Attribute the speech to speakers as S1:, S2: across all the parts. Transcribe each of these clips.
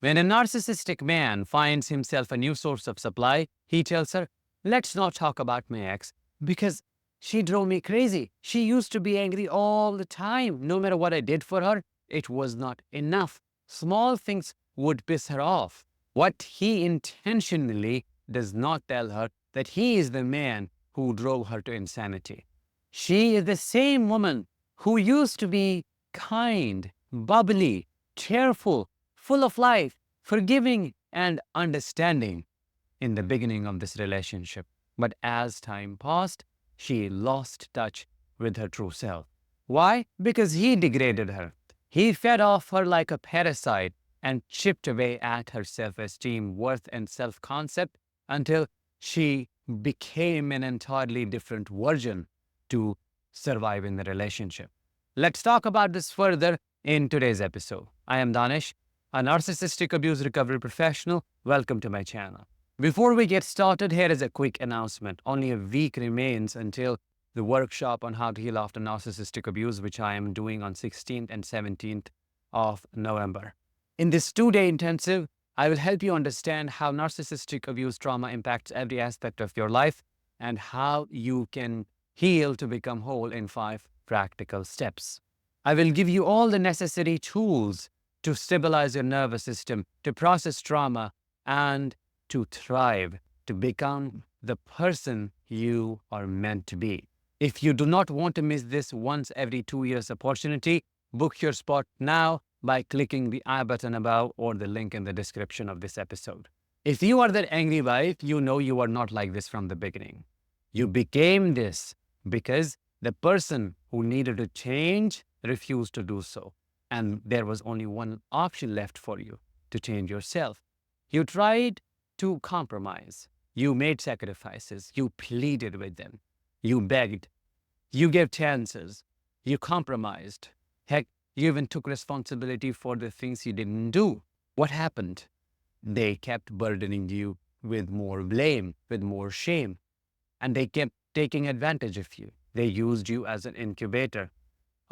S1: When a narcissistic man finds himself a new source of supply, he tells her, let's not talk about my ex because she drove me crazy. She used to be angry all the time. No matter what I did for her, it was not enough. Small things would piss her off. What he intentionally does not tell her that he is the man who drove her to insanity. She is the same woman who used to be kind, bubbly, cheerful, full of life, forgiving, and understanding in the beginning of this relationship. But as time passed, she lost touch with her true self. Why? Because he degraded her. He fed off her like a parasite and chipped away at her self-esteem, worth, and self-concept until she became an entirely different version to survive in the relationship. Let's talk about this further in today's episode. I am Danish, a narcissistic abuse recovery professional. Welcome to my channel. Before we get started, here is a quick announcement. Only a week remains until the workshop on how to heal after narcissistic abuse, which I am doing on 16th and 17th of November. In this 2-day intensive, I will help you understand how narcissistic abuse trauma impacts every aspect of your life and how you can heal to become whole in 5 practical steps. I will give you all the necessary tools to stabilize your nervous system, to process trauma, and to thrive, to become the person you are meant to be. If you do not want to miss this once every 2 years opportunity, book your spot now by clicking the I button above or the link in the description of this episode. If you are that angry wife, you know you are not like this from the beginning. You became this because the person who needed to change refused to do so. And there was only one option left for you, to change yourself. You tried to compromise. You made sacrifices. You pleaded with them. You begged. You gave chances. You compromised. Heck, you even took responsibility for the things you didn't do. What happened? They kept burdening you with more blame, with more shame. And they kept taking advantage of you. They used you as an incubator.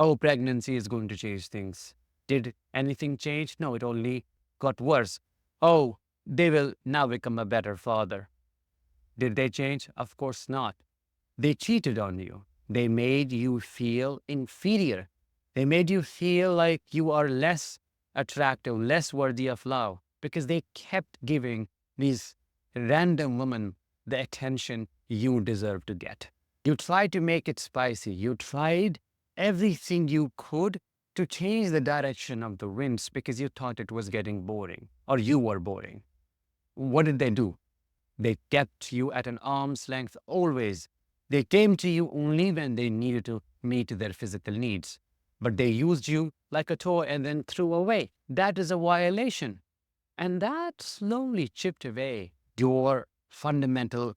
S1: Oh, pregnancy is going to change things. Did anything change? No, it only got worse. Oh, they will now become a better father. Did they change? Of course not. They cheated on you. They made you feel inferior. They made you feel like you are less attractive, less worthy of love, because they kept giving these random women the attention you deserve to get. You tried to make it spicy. You tried everything you could to change the direction of the winds because you thought it was getting boring or you were boring. What did they do? They kept you at an arm's length always. They came to you only when they needed to meet their physical needs. But they used you like a toy and then threw away. That is a violation. And that slowly chipped away your fundamental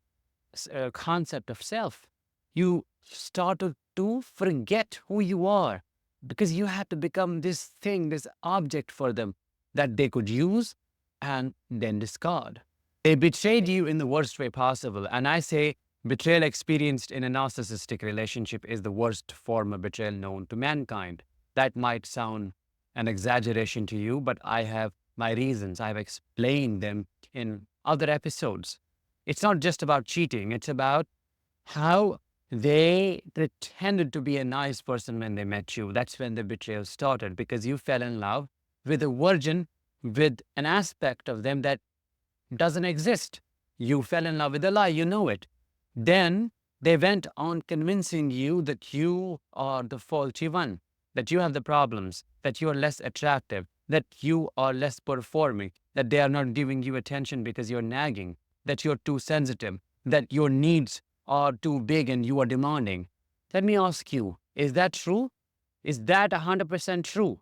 S1: concept of self. You started to forget who you are because you had to become this thing, this object for them that they could use and then discard. They betrayed you in the worst way possible. And I say betrayal experienced in a narcissistic relationship is the worst form of betrayal known to mankind. That might sound an exaggeration to you, but I have my reasons. I've explained them in other episodes. It's not just about cheating. It's about how they pretended to be a nice person when they met you. That's when the betrayal started, because you fell in love with a version, with an aspect of them that doesn't exist. You fell in love with a lie, you know it. Then they went on convincing you that you are the faulty one, that you have the problems, that you are less attractive, that you are less performing, that they are not giving you attention because you're nagging, that you're too sensitive, that your needs are too big and you are demanding. Let me ask you, is that true? Is that 100% true?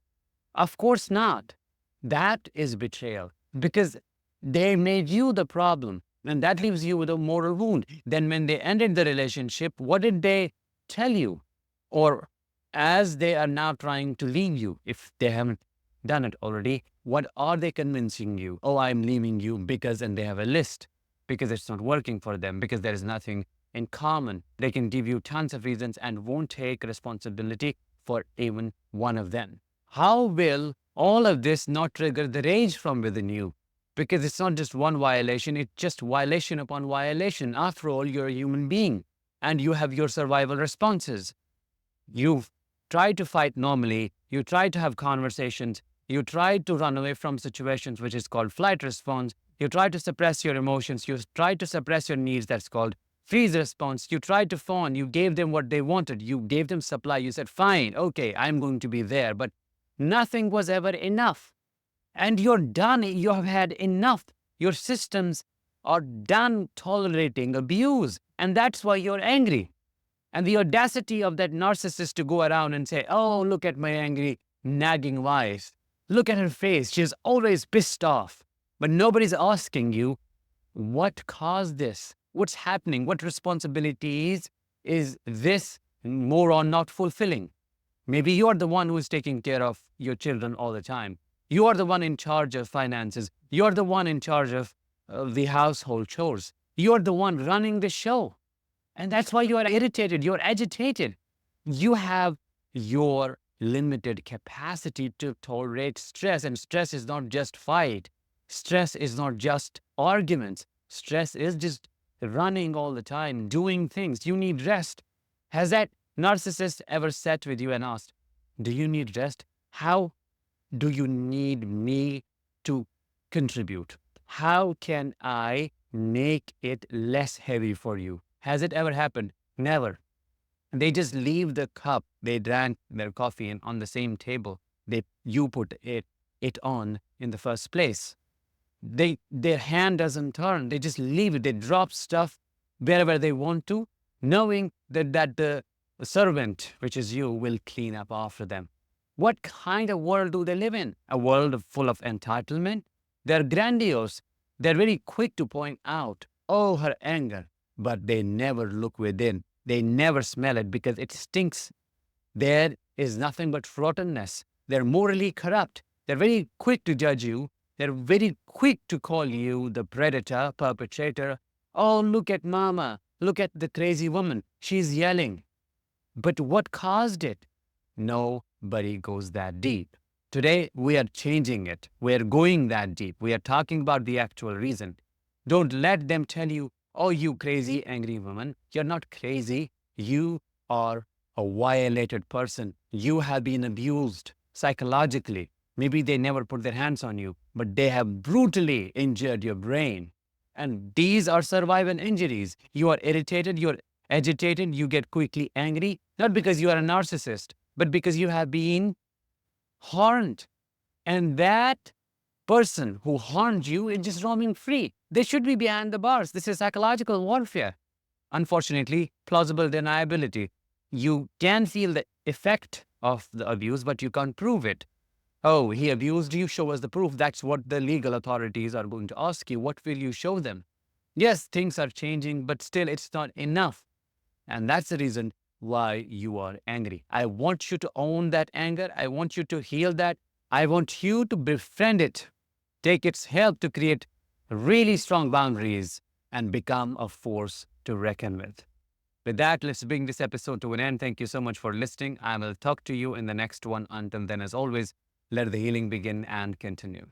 S1: Of course not. That is betrayal because they made you the problem, and that leaves you with a moral wound. Then when they ended the relationship, what did they tell you? Or as they are now trying to leave you, if they haven't done it already, what are they convincing you? Oh, I'm leaving you because, and they have a list, because it's not working for them, because there is nothing in common. They can give you tons of reasons and won't take responsibility for even one of them. How will all of this not trigger the rage from within you? Because it's not just one violation, it's just violation upon violation. After all, you're a human being and you have your survival responses. You try to fight normally, you try to have conversations, you try to run away from situations, which is called flight response. You try to suppress your emotions, you try to suppress your needs, that's called freeze response. You tried to fawn, you gave them what they wanted, you gave them supply, you said, fine, okay, I'm going to be there. But nothing was ever enough. And you're done, you have had enough. Your systems are done tolerating abuse. And that's why you're angry. And the audacity of that narcissist to go around and say, oh, look at my angry, nagging wife. Look at her face. She's always pissed off. But nobody's asking you, what caused this? What's happening? What responsibilities is this moron not fulfilling? Maybe you're the one who's taking care of your children all the time. You are the one in charge of finances. You're the one in charge of the household chores. You're the one running the show. And that's why you are irritated, you're agitated. You have your limited capacity to tolerate stress. And stress is not just fight. Stress is not just arguments. Stress is just running all the time, doing things. You need rest. Has that narcissist ever sat with you and asked, do you need rest? How do you need me to contribute? How can I make it less heavy for you? Has it ever happened? Never. They just leave the cup they drank their coffee in on the same table you put it on in the first place. Their hand doesn't turn. They just leave it. They drop stuff wherever they want to, knowing that the servant, which is you, will clean up after them. What kind of world do they live in? A world full of entitlement? They're grandiose. They're very quick to point out, oh, her anger. But they never look within. They never smell it because it stinks. There is nothing but rottenness. They're morally corrupt. They're very quick to judge you. They're very quick to call you the predator, perpetrator. Oh, look at mama. Look at the crazy woman. She's yelling. But what caused it? Nobody goes that deep. Today, we are changing it. We are going that deep. We are talking about the actual reason. Don't let them tell you, oh, you crazy, angry woman. You're not crazy. You are a violated person. You have been abused psychologically. Maybe they never put their hands on you, but they have brutally injured your brain. And these are survival injuries. You are irritated, you're agitated, you get quickly angry, not because you are a narcissist, but because you have been harmed. And that person who harmed you is just roaming free. They should be behind the bars. This is psychological warfare. Unfortunately, plausible deniability. You can feel the effect of the abuse, but you can't prove it. Oh, he abused you, show us the proof. That's what the legal authorities are going to ask you. What will you show them? Yes, things are changing, but still it's not enough. And that's the reason why you are angry. I want you to own that anger. I want you to heal that. I want you to befriend it. Take its help to create really strong boundaries and become a force to reckon with. With that, let's bring this episode to an end. Thank you so much for listening. I will talk to you in the next one. Until then, as always, let the healing begin and continue.